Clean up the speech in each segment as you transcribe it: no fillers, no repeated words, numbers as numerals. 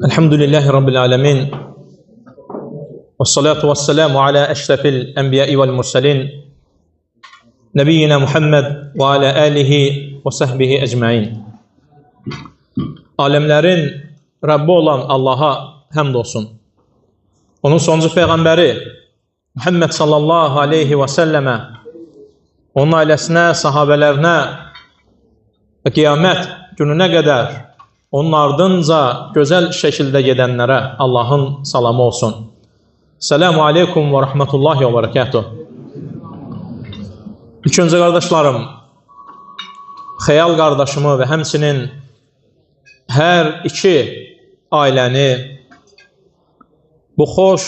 Elhamdülillahi Rabbil alemin. Vessalatu vesselamu ala eşrefil enbiyai vel mursalin. Nebiyyina Muhammed ve ala alihi ve sahbihi ecmain. Alemlerin Rabbi olan Allah'a həmd olsun. Onun sonuncu peyğəmbəri Muhammed sallallahu aleyhi ve selleme, onun ailəsinə, sahabələrinə və qiyamət gününə qədər onun ardınca gözəl şəkildə gedənlərə Allahın salamı olsun. Selamu aleykum və rahmetullahi və berekatuh. İlk öncə qardaşlarım, Xəyal qardaşımı və həmçinin hər iki ailəni bu xoş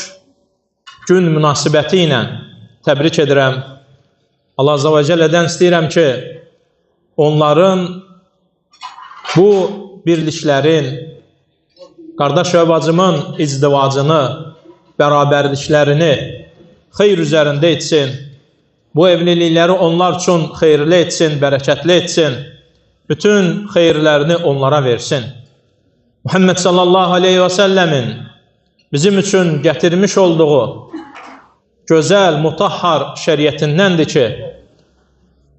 gün münasibəti ilə təbrik edirəm. Allah Azza və Cəllədən istəyirəm ki, onların bu birliklərin, qardaş və bacımın izdivacını, bərabərliklərini xeyr üzərində etsin. Bu evlilikləri onlar üçün xeyirli etsin, bərəkətli etsin. Bütün xeyirlərini onlara versin. Muhammed sallallahu aleyhi və səlləmin bizim üçün gətirmiş olduğu gözəl, mutahhar şəriətindəndir ki,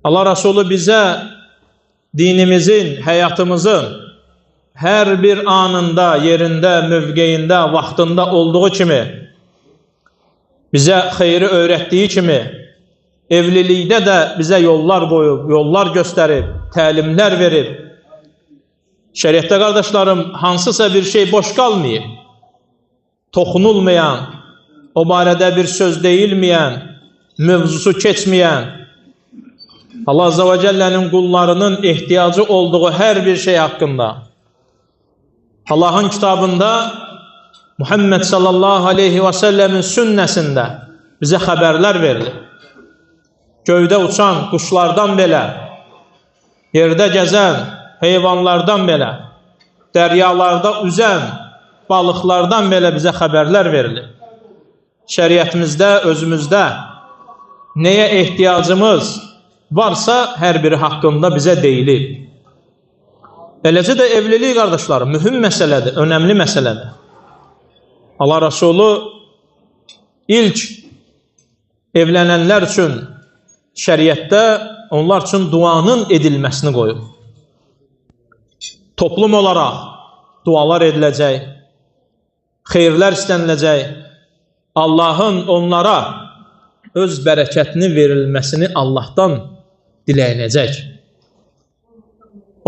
Allah Rasulü bizə dinimizin, həyatımızın hər bir anında, yerində, mövqeyində, vaxtında olduğu kimi, bizə xeyri öyrətdiyi kimi, evlilikdə də bizə yollar qoyub, yollar göstərib, təlimlər verib. Şəriətdə qardaşlarım, hansısa bir şey boş qalmayıb, toxunulmayan, o barədə bir söz deyilməyən, mövzusu keçməyən, Allah Azza və Cəllənin qullarının ehtiyacı olduğu hər bir şey haqqında Allahın kitabında, Muhammed sallallahu aleyhi və səlləmin sünnəsində bizə xəbərlər verilir. Göydə uçan quşlardan belə, yerdə gəzən heyvanlardan belə, dəryalarda üzən balıqlardan belə bizə xəbərlər verilir. Şəriətimizdə, özümüzdə nəyə ehtiyacımız varsa hər biri haqqında bizə deyilir. Eləcə də evlilik qardaşlarım, mühüm məsələdir, önəmli məsələdir. Allah Rasulü ilk evlənənlər üçün şəriətdə onlar üçün duanın edilməsini qoyub. Toplum olaraq dualar ediləcək, xeyirlər istəniləcək, Allahın onlara öz bərəkətini verilməsini Allahdan diləyiləcək.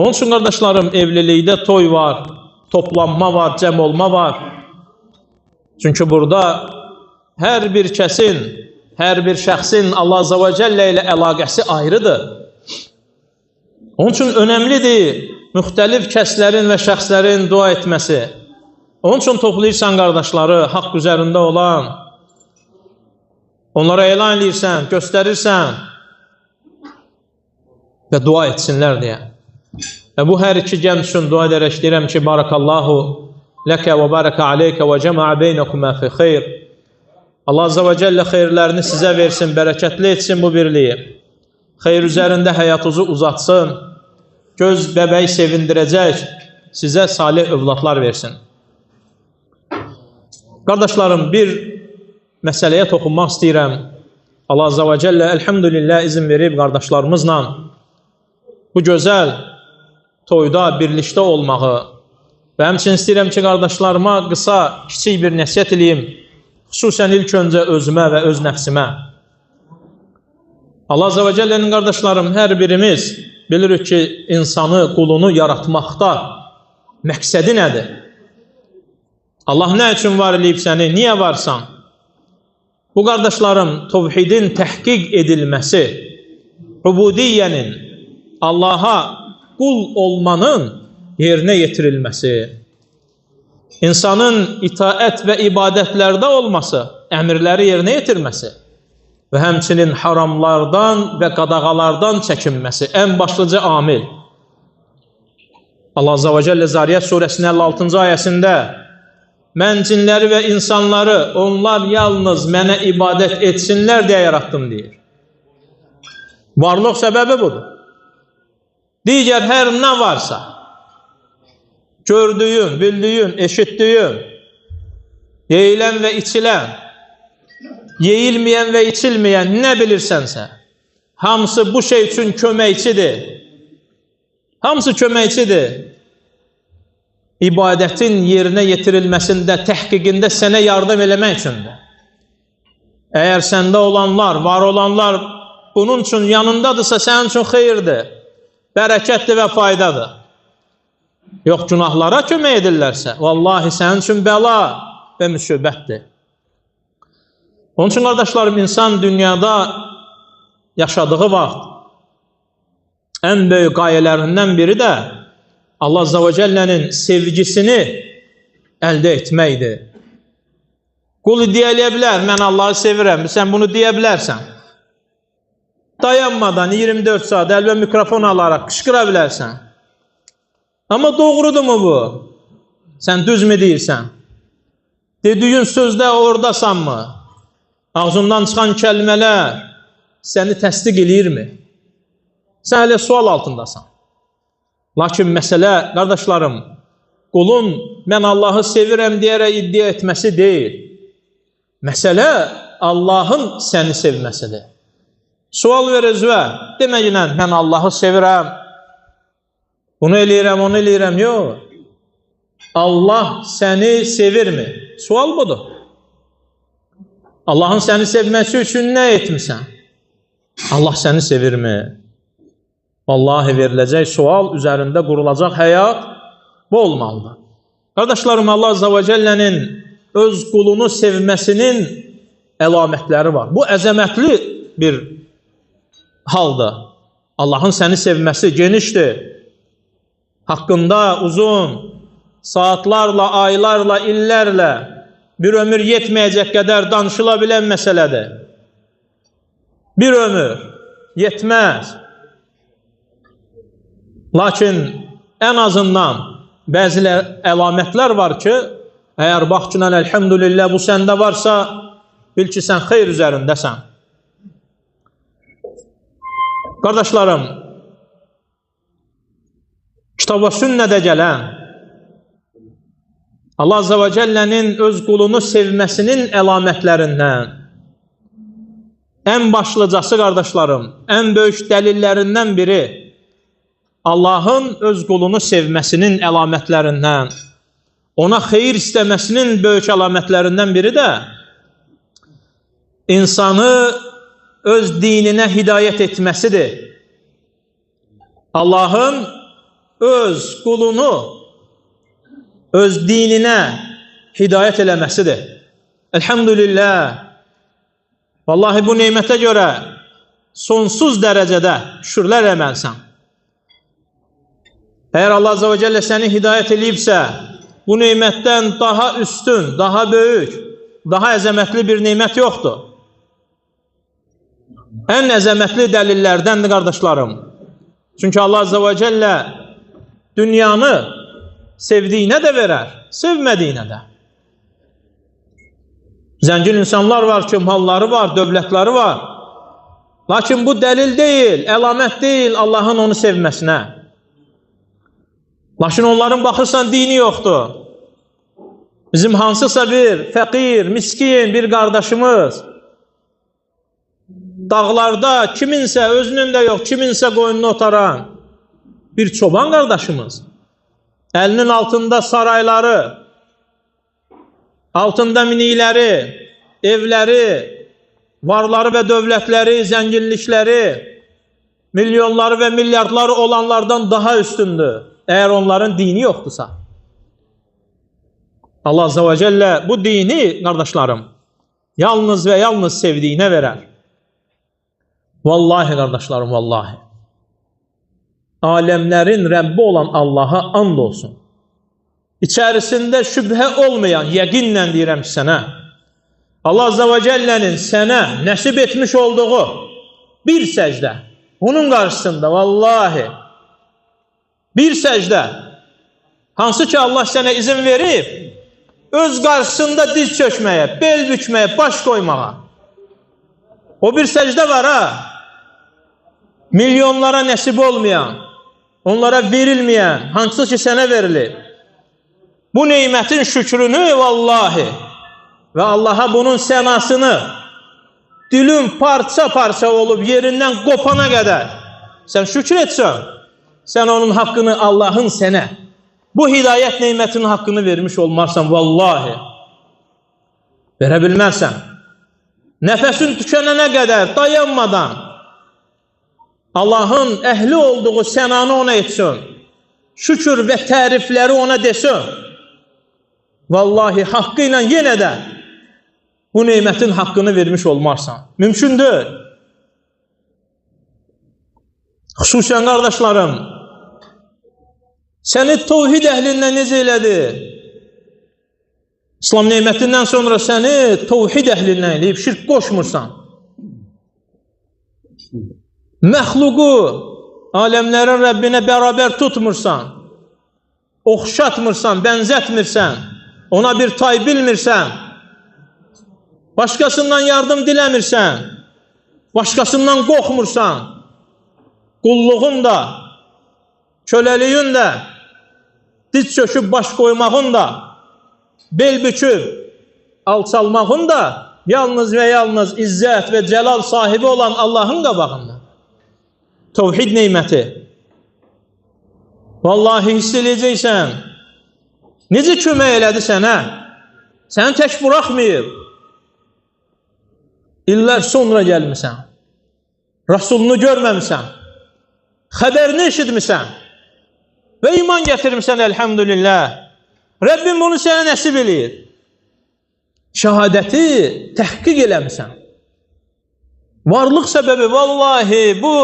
Onun üçün qardaşlarım, evlilikdə toy var, toplanma var, cəm olma var. Çünki burada hər bir kəsin, hər bir şəxsin Allah Azza və Cəllə ilə əlaqəsi ayrıdır. Onun üçün önəmlidir müxtəlif kəslərin və şəxslərin dua etməsi. Onun üçün toplayırsan qardaşları, haqq üzərində olan, onlara elan edirsən, göstərirsən və dua etsinlər deyə. Və bu hər iki gənc üçün dua edərək deyirəm ki, barakallahu ləkə və barakə aleykə və cəmaə beynəkumə fi xeyr. Allah Azza və Cəllə xeyirlərini sizə versin, bərəkətli etsin bu birliyi. Xeyr üzərində həyatınızı uzatsın, göz bəbəyi sevindirəcək, sizə salih övladlar versin. Qardaşlarım, bir məsələyə toxunmaq istəyirəm. Allah Azza və Cəllə elhamdülillah izin verib qardaşlarımızla bu gözəl toyda birlikdə olmağı və həmçinin istəyirəm ki, qardaşlarıma qısa, kiçik bir nəsihət edeyim, xüsusən ilk öncə özümə və öz nəfsimə. Allah Azza və Cəllənin qardaşlarım, hər birimiz bilirik ki, insanı, qulunu yaratmaqda məqsədi nədir? Allah nə üçün var eləyib səni, niyə varsan? Bu qardaşlarım, tövhidin təhqiq edilməsi, ubudiyyənin, Allaha qul olmanın yerinə yetirilməsi, insanın itaət və ibadətlərdə olması, əmirləri yerinə yetirməsi və həmçinin haramlardan və qadağalardan çəkinməsi ən başlıca amil. Allah Azza və Cəllə Zariyyət surəsinin 56-cı ayəsində mən cinləri və insanları onlar yalnız mənə ibadət etsinlər deyə yarattım deyir. Varlıq səbəbi budur. Digər hər nə varsa, gördüyün, bildiyin, eşitdiyin, yeyilən və içilən, yeyilməyən və içilməyən nə bilirsənsə, hamısı bu şey üçün köməkçidir. Hamısı köməkçidir. İbadətin yerinə yetirilməsində, təhqiqində sənə yardım eləmək üçündür. Əgər səndə olanlar, var olanlar bunun üçün yanındadırsa, sənin üçün xeyirdir, bərəkətdir və faydadır. Yox, günahlara kömək edirlərsə, vallahi sənin üçün bəla və müsibətdir. Onun üçün, qardaşlarım, insan dünyada yaşadığı vaxt ən böyük qayələrindən biri də Allah Azza və Cəllənin sevgisini əldə etməkdir. Qul deyə bilər, mən Allahı sevirəm, sən bunu deyə bilərsən. Dayanmadan 24 saat əl və mikrofon alaraq qışqıra bilərsən. Amma doğrudurmu bu? Sən düzmü deyirsən? Dediyin sözdə oradasanmı? Ağzından çıxan kəlmələr səni təsdiq eləyirmi? Sən hələ sual altındasan. Lakin məsələ, qardaşlarım, qulun mən Allahı sevirəm deyərək iddia etməsi deyil. Məsələ Allahın səni sevməsidir. Sual ver özünə, deməklə mən Allahı sevirəm, bunu eləyirəm, onu eləyirəm, yox. Allah səni sevirmi? Sual budur. Allahın səni sevməsi üçün nə etmirsən? Allah səni sevirmi? Vallahi veriləcək sual üzərində qurulacaq həyat bu olmalıdır. Qardaşlarım, Allah Azza və Cəllənin öz qulunu sevməsinin əlamətləri var. Bu əzəmətli bir haldır. Allahın səni sevməsi genişdir. Haqqında uzun, saatlarla, aylarla, illərlə bir ömür yetməyəcək qədər danışıla bilən məsələdir. Bir ömür yetməz. Lakin ən azından bəzi əlamətlər var ki, əgər baxçınan əlhəmdülillah bu səndə varsa, bil ki, sən xeyr üzərindəsən. Qardaşlarım, kitab və sünnədə gələn Allah Azza və Cəllənin öz qulunu sevməsinin əlamətlərindən ən başlıcası, qardaşlarım, ən böyük dəlillərindən biri Allahın öz qulunu sevməsinin əlamətlərindən, ona xeyir istəməsinin böyük əlamətlərindən biri də insanı öz dininə hidayət etməsidir. Allahın öz qulunu öz dininə hidayət eləməsidir. Elhamdülillah. Vallahi bu neymətə görə sonsuz dərəcədə şükürlər eləməlisən. Əgər Allah Azza və Cəllə səni hidayət eləyibsə, bu neymətdən daha üstün, daha böyük, daha əzəmətli bir neymət yoxdur. Ən əzəmətli dəlillərdəndir, qardaşlarım. Çünki Allah Azza və Cəllə dünyanı sevdiyinə də verər, sevmədiyinə də. Zəngin insanlar var ki, malları var, dövlətləri var. Lakin bu dəlil deyil, əlamət deyil Allahın onu sevməsinə. Lakin onların baxırsan dini yoxdur. Bizim hansısa bir fəqir, miskin bir qardaşımız dağlarda kiminsə, özünün də yox, kiminsə qoyununu otaran bir çoban qardaşımız, əlinin altında sarayları, altında minikləri, evləri, varları və dövlətləri, zənginlikləri, milyonları və milyardları olanlardan daha üstündür. Əgər onların dini yoxdursa. Allah Azza və Cəllə bu dini, qardaşlarım, yalnız və yalnız sevdiyinə verər. Vallahi, qardaşlarım, vallahi. Aləmlərin Rəbbi olan Allaha and olsun. İçərisində şübhə olmayan, yəqinlə deyirəm ki, sənə, Allah Azza və Cəllənin sənə nəsib etmiş olduğu bir səcdə, onun qarşısında, vallahi, bir səcdə, hansı ki Allah sənə izin verib, öz qarşısında diz çökməyə, bel bükməyə, baş qoymağa. O bir səcdə var ha, milyonlara nəsib olmayan, onlara verilməyən, hansı ki sənə verilib. bu neymətin şükrünü vallahi və Allaha bunun sənasını dilin parça-parça olub yerindən qopana qədər sən şükür etsən, sən onun haqqını Allahın sənə bu hidayət neymətinin haqqını vermiş olmarsan, vallahi verə bilmərsən. Nəfəsin tükənənə qədər dayanmadan Allahın əhli olduğu sənanı ona etsin, şükür və tərifləri ona desin. Vallahi haqqı ilə yenə də bu neymətin haqqını vermiş olmarsan. Mümkündür. Xüsusən qardaşlarım, səni tövhid əhlindən necə elədi? İslam neymətindən sonra səni tövhid əhlindən eləyib, şirk qoşmursan. Məxluqu, aləmlərin Rəbbinə bərabər tutmursan, oxşatmırsan, bənzətmirsən, ona bir tay bilmirsən, başqasından yardım diləmirsən, başqasından qorxmursan, qulluğun da, köləliyün də, diz çöküb baş qoymağın da, bel büküb alçalmağın da yalnız və yalnız izzət və cəlal sahibi olan Allahın qabağında. Tövhid neyməti. Vallahi hiss eləyəcəksən, necə kömək elədi sənə? Səni tək buraxmayıb. İllər sonra gəlmisən, Rasulunu görməmisən, xəbərini eşitmisən və iman gətirmisən, elhamdülillah. Rəbbim bunu sənə nəsib eləyir. Şəhadəti təhqiq eləmisən. Varlıq səbəbi, vallahi bu,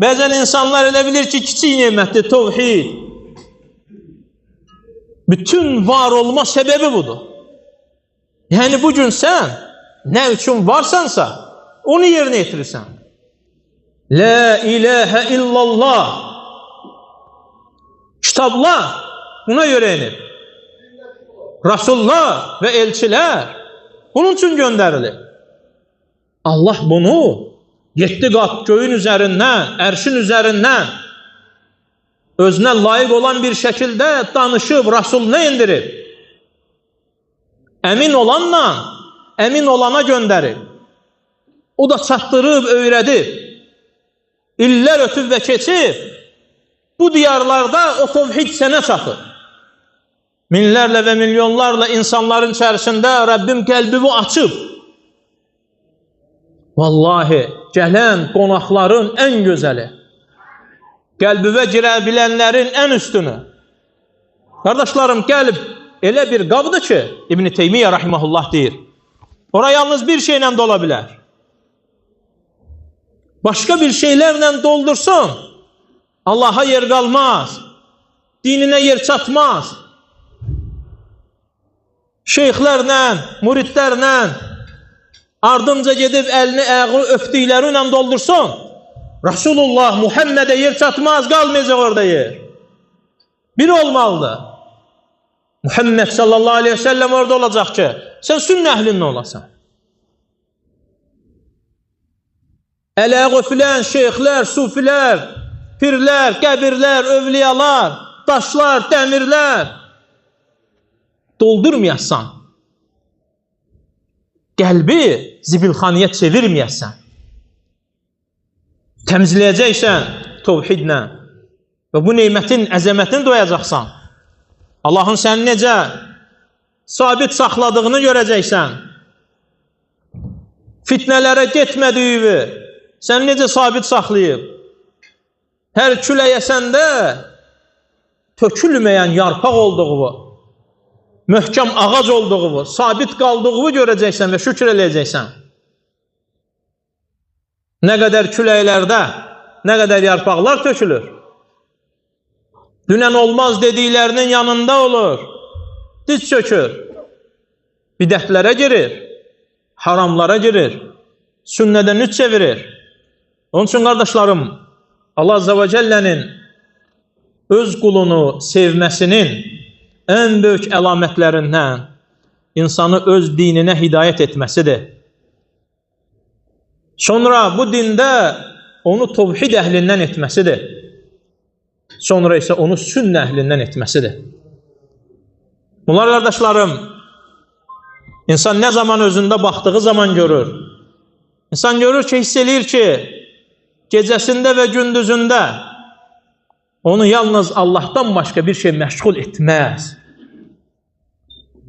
bəzən insanlar elə bilir ki, kiçik nemətdir, tövhid. Bütün var olma səbəbi budur. Yəni bugün sən nə üçün varsansa, onu yerinə yetirirsən. La ilahə illallah. Kitablar buna görə inib. Rasullar və elçilər bunun üçün göndərilir. Allah bunu 7 qat göyün üzərindən, ərşin üzərindən özünə layiq olan bir şəkildə danışıb, Rasuluna indirib. Əmin olanla, əmin olana göndərib. O da çatdırıb, öyrədib. İllər ötüb və keçib, bu diyarlarda o tövhid sənə çatır. Minlərlə və milyonlarla insanların içərisində Rəbbim qəlbimi açıb. Vallahi, gələn qonaqların ən gözəli, qəlbivə girə bilənlərin ən üstünü. Qardaşlarım, qəlb elə bir qabdır ki, İbn Teymiyyə rahimehullah deyir, ora yalnız bir şeylə dola bilər. Başqa bir şeylərlə doldursun, Allaha yer qalmaz, dininə yer çatmaz. Şeyxlərlə, müridlərlə, ardınca gedib əlini, ayağını öpdükləri ilə doldursun, Rasulullah, Muhammedə yer çatmaz, qalmayacaq orada yer. Bir olmalıdır. Muhammed sallallahu aleyhi ve sellem orada olacaq ki, sən sünnə əhlindən olasan. Əl-ayağı öpülən şeyxlər, sufilər, pirlər, qəbirlər, övliyalar, daşlar, dəmirlər doldurmayasan, qəlbi zibilxaniyə çevirməyəsən, təmizləyəcəksən tövhidlə və bu neymətin əzəmətini doyacaqsan. Allahın səni necə sabit saxladığını görəcəksən. Fitnələrə getmədiyi səni necə sabit saxlayıb. Hər küləyəsəndə tökülməyən yarpaq olduğu, möhkəm ağac olduğu, sabit qaldığı görəcəksən və şükür eləyəcəksən. Nə qədər küləklərdə, nə qədər yarpaqlar tökülür. Dünən olmaz dediklərinin yanında olur, diz çökür, bidətlərə girir, haramlara girir, sünnədən üç çevirir. Onun üçün qardaşlarım, Allah Azze ve Celle'nin öz qulunu sevməsinin ən böyük əlamətlərindən insanı öz dininə hidayət etməsidir. Sonra bu dində onu tövhid əhlindən etməsidir. Sonra isə onu sünnə əhlindən etməsidir. Bunlar qardaşlarım, insan nə zaman özündə baxdığı zaman görür. İnsan görür ki, hiss eləyir ki, gecəsində və gündüzündə onu yalnız Allahdan başqa bir şey məşğul etməz.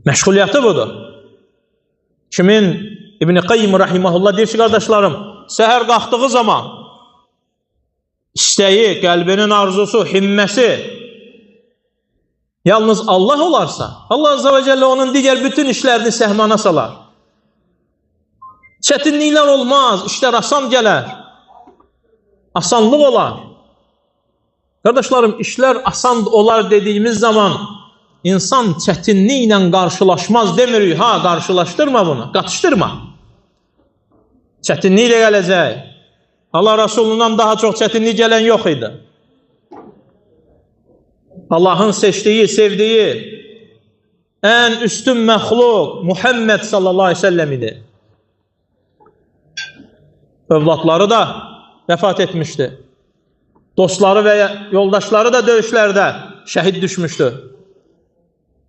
Məşğuliyyəti budur. Kimin İbn-i Qayyim rahiməhullah deyir ki, qardaşlarım, səhər qalxdığı zaman istəyi, qəlbinin arzusu, himməsi yalnız Allah olarsa, Allah Azze ve Celle onun digər bütün işlərini səhmana salar. Çətinliklər olmaz, işlər asan gələr. Asanlıq olar. Qardaşlarım, işlər asan olar dediyimiz zaman insan çətinliklə qarşılaşmaz demirik. Ha, qarşılaşdırma bunu, qatışdırma. Çətinliklə gələcək. Allah Resulundan daha çox çətinlik gələn yox idi. Allahın seçdiyi, sevdiyi ən üstün məxluq Muhammed sallallahu aleyhi ve sellem idi. Övladları da vəfat etmişdi. Dostları və yoldaşları da döyüşlərdə şəhid düşmüşdü.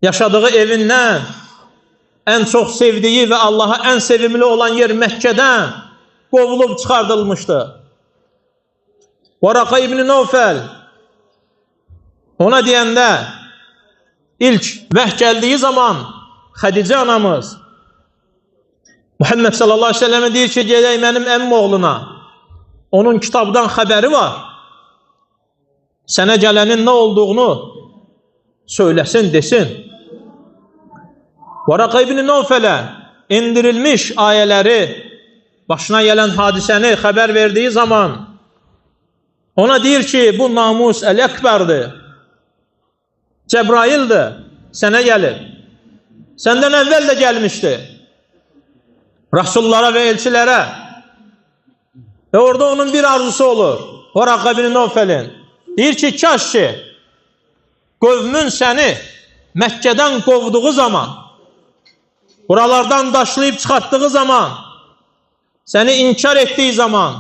Yaşadığı evindən ən çox sevdiyi və Allaha ən sevimli olan yer Məkkədən qovulub çıxardılmışdı. Varaqa İbn Nevfəl ona deyəndə ilk vəh gəldiyi zaman Xədicə anamız Muhammed sallallahu aleyhi ve sellem'e deyir ki, gedək mənim əmmim oğluna. Onun kitabdan xəbəri var. Sənə gələnin nə olduğunu söyləsin, desin. Varaqa İbn Nevfələ indirilmiş ayələri, başına gələn hadisəni xəbər verdiyi zaman ona deyir ki, bu namus Əl-Əkbərdir. Cəbraildir, sənə gəlir. Səndən əvvəl də gəlmişdi. Rasullara və elçilərə. Və orada onun bir arzusu olur. Varaqa İbn Nevfəlin. Deyir ki, kaş ki, qövmün səni Məkkədən qovduğu zaman, buralardan daşlayıb çıxartdığı zaman, səni inkar etdiyi zaman,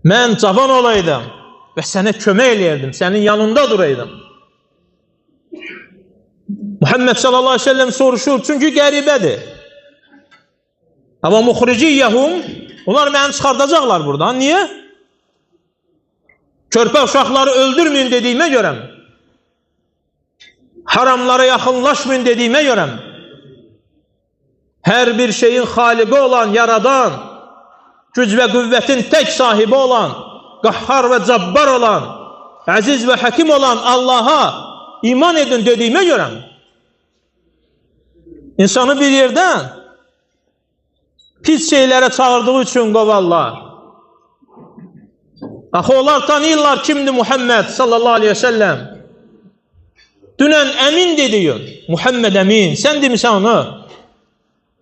mən cavan olaydım və sənə kömək eləyirdim, sənin yanında duraydım. Muhammed sallallahu aleyhi ve sellem soruşur, çünki qəribədir. Amma muxriciyyəhum, onlar məni çıxardacaqlar buradan. Niyə? Körpə uşaqları öldürməyin dediyimə görə mi? Haramlara yaxınlaşmayın dediyimə görə mi? Hər bir şeyin xaliqi olan, yaradan, güc və qüvvətin tək sahibi olan, qahhar və cabbar olan, əziz və həkim olan Allaha iman edin dediyimə görə mi? İnsanı bir yerdən pis şeylərə çağırdığı üçün qovarlar. Axı onlar tanıyırlar kimdir Muhammed sallallahu aleyhi ve sellem. Dünən əmin dediyin, Muhammed əmin, sən demisən onu.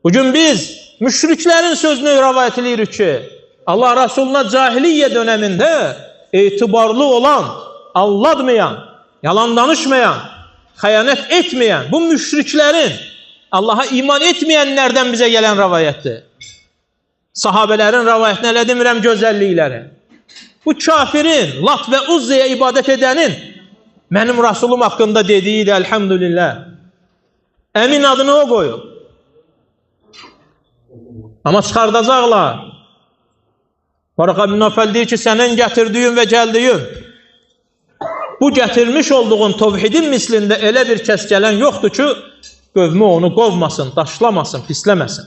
Bugün biz müşriklərin sözünü rəvayət edirik ki, Allah Rasuluna cahiliyyə dönəmində etibarlı olan, aldatmayan, yalan danışmayan, xəyanət etməyən, bu müşriklərin, Allaha iman etməyənlərdən bizə gələn rəvayətdir. Sahabələrin rəvayətinə elə demirəm gözəllikləri. Bu kafirin, Lat və Uzzəyə ibadət edənin mənim Rasulum haqqında dediyi də elhamdülillah. Əmin adını o qoyub. Amma çıxardacaqlar. Varaqa İbn Nevfəl deyir ki, sənin gətirdiyin və gəldiyin bu gətirmiş olduğun tövhidin mislində elə bir kəs gələn yoxdur ki, qövmü onu qovmasın, daşlamasın, pisləməsin.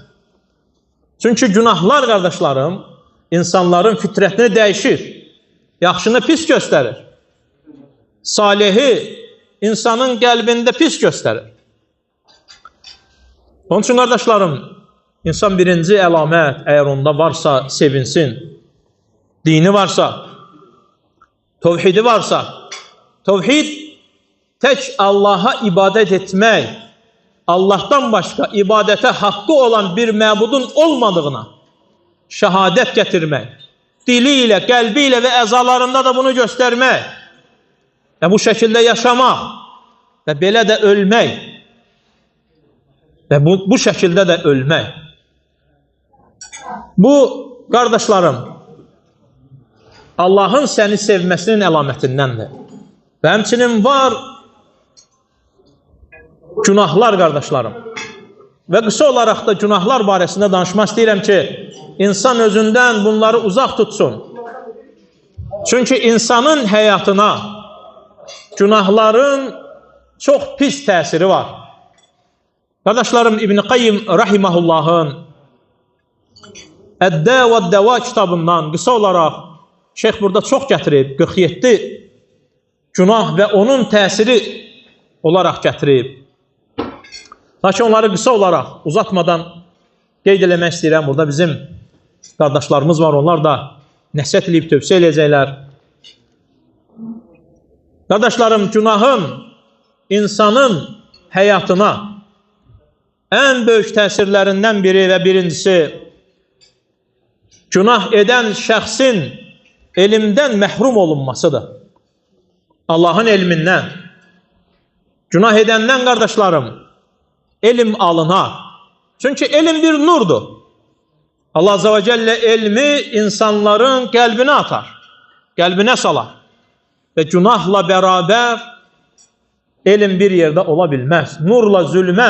Çünki günahlar, qardaşlarım, insanların fitrətini dəyişir. Yaxşını pis göstərir. Salihi insanın qəlbində pis göstərir. Onun üçün, qardaşlarım, insan birinci əlamət, əgər onda varsa sevinsin, dini varsa, tövhidi varsa, tövhid tək Allaha ibadət etmək, Allahdan başqa ibadətə haqqı olan bir məbudun olmadığına şəhadət gətirmək, dili ilə, qəlbi ilə və əzalarında da bunu göstərmək və bu şəkildə yaşamaq və belə də ölmək və bu şəkildə də ölmək. Bu, qardaşlarım, Allahın səni sevməsinin əlamətindəndir. Və həmçinin var Günahlar qardaşlarım. Və qısa olaraq da günahlar barəsində danışmaq istəyirəm ki, insan özündən bunları uzaq tutsun. Çünki insanın həyatına günahların çox pis təsiri var. Qardaşlarım, İbn-i Qayyim Rahimahullahın Əd-Də və Dəva kitabından qısa olaraq şeyx burada çox gətirib, 47 günah və onun təsiri olaraq gətirib. Lakin onları qısa olaraq uzatmadan qeyd eləmək istəyirəm. Burada bizim qardaşlarımız var, onlar da nəsihət edib tövsiyə eləyəcəklər. Qardaşlarım, günahın insanın həyatına ən böyük təsirlərindən biri və birincisi günah edən şəxsin elmdən məhrum olunmasıdır. Allahın elmindən. Günah edəndən qardaşlarım, elm alınar. Çünki elm bir nurdur. Allah Azze ve Celle elmi insanların qəlbinə atar, qəlbinə salar. Və günahla bərabər elm bir yerdə ola bilməz. Nurla zülmə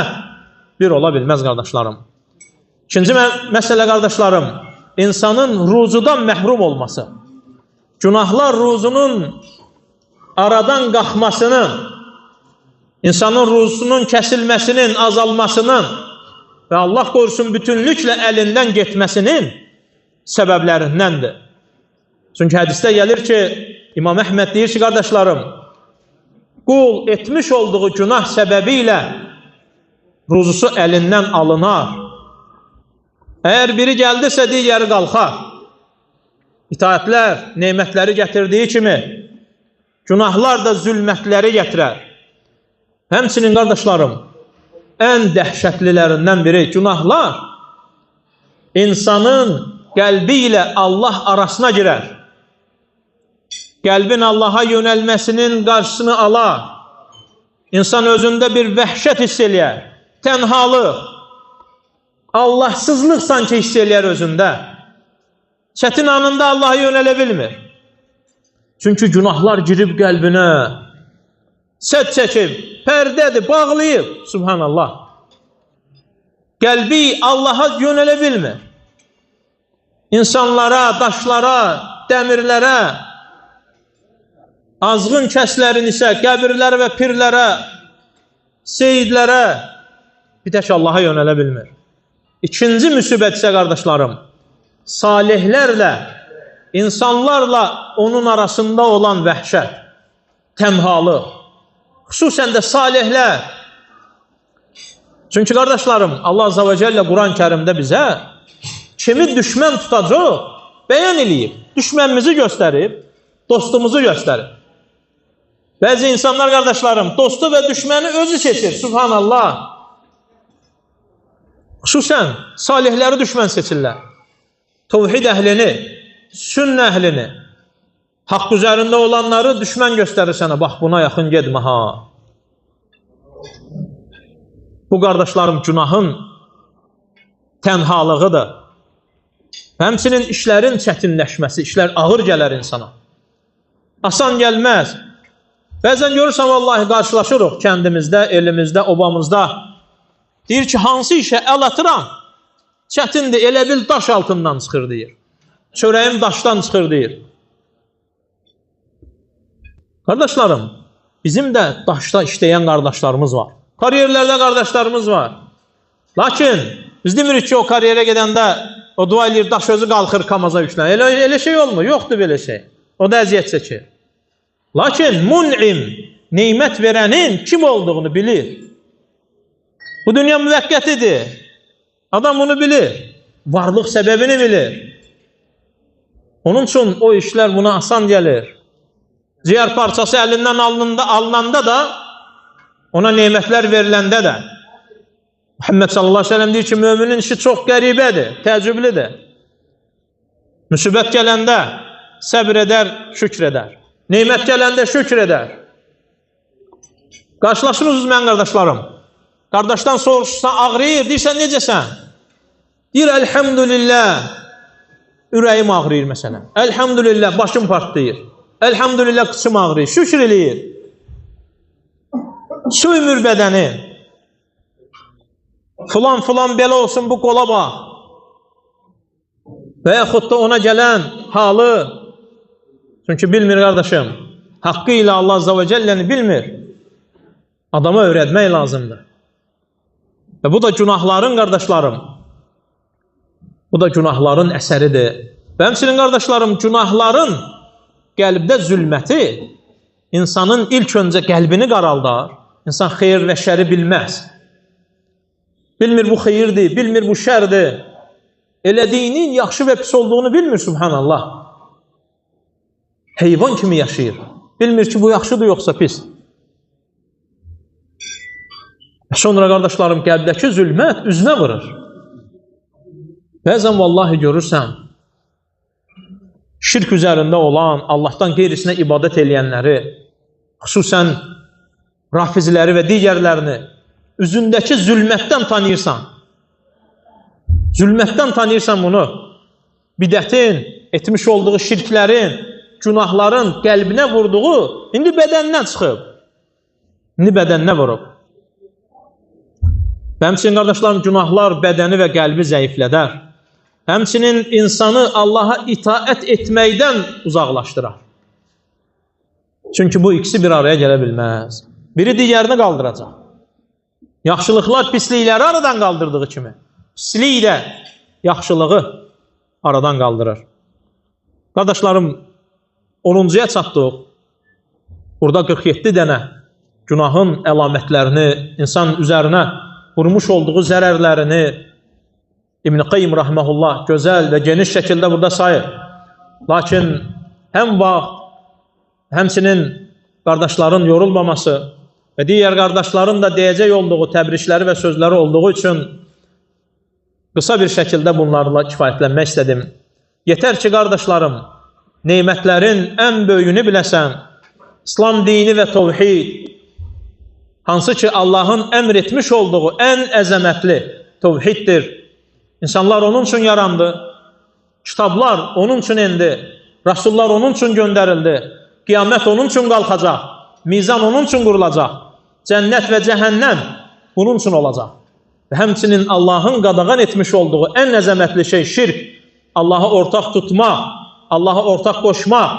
bir ola bilməz qardaşlarım. İkinci məsələ qardaşlarım, insanın ruzudan məhrum olması. Günahlar ruzunun aradan qalxmasının, insanın ruzunun kəsilməsinin, azalmasının və Allah qorusun bütünlüklə əlindən getməsinin səbəblərindəndir. Çünki hədisdə gəlir ki, İmam Əhməd deyir ki, qardaşlarım, qul etmiş olduğu günah səbəbi ilə ruzusu əlindən alınar. Əgər biri gəldirsə, digəri qalxar. İtaətlər, neymətləri gətirdiyi kimi, günahlar da zülmətləri gətirər. Həmçinin qardaşlarım, ən dəhşətlilərindən biri günahlar insanın qəlbi ilə Allah arasına girər. Qəlbin Allaha yönəlməsinin qarşısını alar. İnsan özündə bir vəhşət hiss eləyər, tənhalıq, Allahsızlıq sanki hiss eləyər özündə. Çətin anında Allaha yönələ bilmir. Çünki günahlar girib qəlbinə, sədd çəkib, pərdədir, bağlayıb, subhanallah. Qəlbi Allaha yönələ bilmir. İnsanlara, daşlara, dəmirlərə, azğın kəslərin isə qəbirlərə və pirlərə, seyidlərə bir tək Allaha yönələ bilmir. İkinci müsibət isə qardaşlarım, salihlərlə, insanlarla onun arasında olan vəhşət, tənhalıq, xüsusən də salihlər. Çünki qardaşlarım, Allah Azze ve Celle Quran-Kərimdə bizə kimi düşmən tutacaq bəyan eləyib, düşmənimizi göstərib, dostumuzu göstərib. Bəzi insanlar qardaşlarım, dostu və düşməni özü seçir, subhanallah. Xüsusən salihləri düşmən seçirlər. Tevhid əhlini, sünnə əhlini, haqq üzərində olanları düşmən göstərir sənə. Bax, buna yaxın gedmə, ha. Bu qardaşlarım günahın tənhalığıdır. Həmçinin işlərin çətinləşməsi, işlər ağır gələr insana. Asan gəlməz. Bəzən görürsən, vallahi qarşılaşırıq kəndimizdə, elimizdə, obamızda. Deyir ki, hansı işə əl atıram? Çətindir, elə bil daş altından çıxır, deyir. Çörəyim daşdan çıxır, deyir. Qardaşlarım, bizim də daşda işləyən qardaşlarımız var. Kariyerlərdə qardaşlarımız var. Lakin biz demirik ki, o kariyerə gedəndə o dua eləyir, daş özü qalxır kamaza yüklən. Elə şey olmur, yoxdur belə şey. O da əziyyət çəkir. Lakin mun'im, neymət verənin kim olduğunu bilir. Bu dünya müvəqqətidir. Adam bunu bilir. Varlıq səbəbini bilir. Onun üçün o işlər buna asan gəlir. Ciyər parçası əlindən alınanda da, ona neymətlər veriləndə də. Muhammed sallallahu aleyhi ve sellem deyir ki, müminin işi çox qəribədir, təəccüblidir. Müsibət gələndə səbr edər, şükr edər. Neymət gələndə şükr edər. Qarşılaşırsınız mən qardaşlarım. Qardaşdan soruşsan, ağrıyır, deyirsən, necəsən? Deyir, elhamdülillah. Ürəyim ağrıyır məsələn. Elhamdülillah, başım partlayır. Elhamdülillah, qıçım ağrıyır. Şükür eləyir. Su ümür bədəni. Filan filan belə olsun, bu qola bax. Və yaxud da ona gələn halı. Çünki bilmir qardaşım, haqqı ilə Allah Azza və Cəlləni bilmir. Adama öyrətmək lazımdır. Və bu da günahların, qardaşlarım, bu da günahların əsəridir. Və həmçinin qardaşlarım, günahların qəlbdə zülməti insanın ilk öncə qəlbini qaraldar. İnsan xeyir və şəri bilməz. Bilmir bu xeyirdir, bilmir bu şərdir. Elədiyinin yaxşı və pis olduğunu bilmir, subhanallah. Heyvan kimi yaşayır. Bilmir ki, bu yaxşıdır, yoxsa pis. Sonra qardaşlarım, qəlbdəki zülmət üzünə vurur. Bəzən vallahi görürsən, şirk üzərində olan, Allahdan qeyrisinə ibadət eləyənləri, xüsusən rafizləri və digərlərini üzündəki zülmətdən tanıyırsan. Zülmətdən tanıyırsan bunu. Bidətin, etmiş olduğu şirklərin, günahların qəlbinə vurduğu indi bədəndən çıxıb. İndi bədəninə vurub. Həmçinin qardaşlarım, günahlar bədəni və qəlbi zəiflədər. Həmçinin insanı Allaha itaət etməkdən uzaqlaşdırar. Çünki bu ikisi bir araya gələ bilməz. Biri digərini qaldıracaq. Yaxşılıqlar pislikləri aradan qaldırdığı kimi, pislik də yaxşılığı aradan qaldırır. Qardaşlarım, 10-cuya çatdıq. Burada 47 dənə günahın əlamətlərini, insan üzərinə vurmuş olduğu zərərlərini İbn-i Qayyim rahmehullah gözəl və geniş şəkildə burada sayır. Lakin həm vaxt, həmçinin qardaşların yorulmaması və digər qardaşların da deyəcək olduğu təbrikləri və sözləri olduğu üçün qısa bir şəkildə bunlarla kifayətlənmək istədim. Yetər ki, qardaşlarım, neymətlərin ən böyüyünü biləsən, İslam dini və tövhid, hansı ki Allahın əmr etmiş olduğu ən əzəmətli tövhiddir. İnsanlar onun üçün yarandı, kitablar onun üçün endi, Rasullar onun üçün göndərildi, qiyamət onun üçün qalxacaq, mizan onun üçün qurulacaq, cənnət və cəhənnəm bunun üçün olacaq. Və həmçinin Allahın qadağan etmiş olduğu ən əzəmətli şey şirk, Allaha ortaq tutmaq, Allaha ortaq qoşmaq,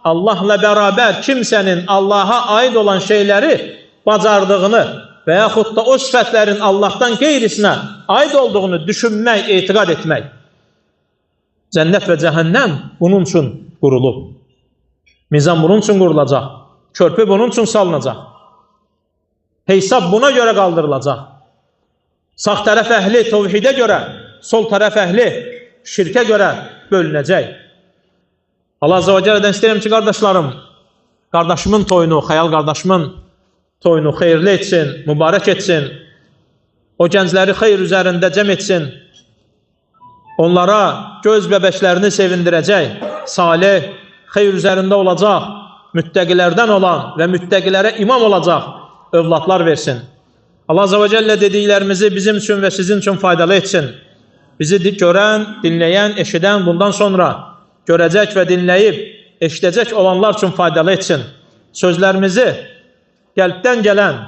Allahla bərabər kimsənin Allaha aid olan şeyləri bacardığını və yaxud da o sifətlərin Allahdan qeyrisinə aid olduğunu düşünmək, etiqad etmək. Cənnət və cəhənnəm bunun üçün qurulub. Mizan bunun üçün qurulacaq. Körpü bunun üçün salınacaq. Hesab buna görə qaldırılacaq. Sağ tərəf əhli tövhidə görə, sol tərəf əhli şirkə görə bölünəcək. Allah Azza və Cəllədən istəyirəm ki, qardaşlarım, qardaşımın toyunu, xəyal qardaşımın toyunu xeyirli etsin, mübarək etsin. O gəncləri xeyir üzərində cəm etsin. Onlara göz bəbəklərini sevindirəcək, salih, xeyir üzərində olacaq, müttəqilərdən olan və müttəqilərə imam olacaq övladlar versin. Allah Azza və Cəllə dediklərimizi bizim üçün və sizin üçün faydalı etsin. Bizi görən, dinləyən, eşidən, bundan sonra görəcək və dinləyib, eşidəcək olanlar üçün faydalı etsin. Sözlərimizi qəlbdən gələn,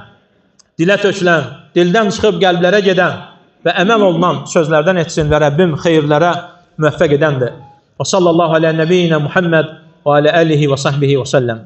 dilə tökülən, dildən çıxıb qəlblərə gedən və əməl olunan sözlərdən etsin və Rəbbim xeyirlərə müvəffəq edəndir. Və sallallahu alə nəbiyyinə Muhammed və alə əlihi və sahbihi və səlləm.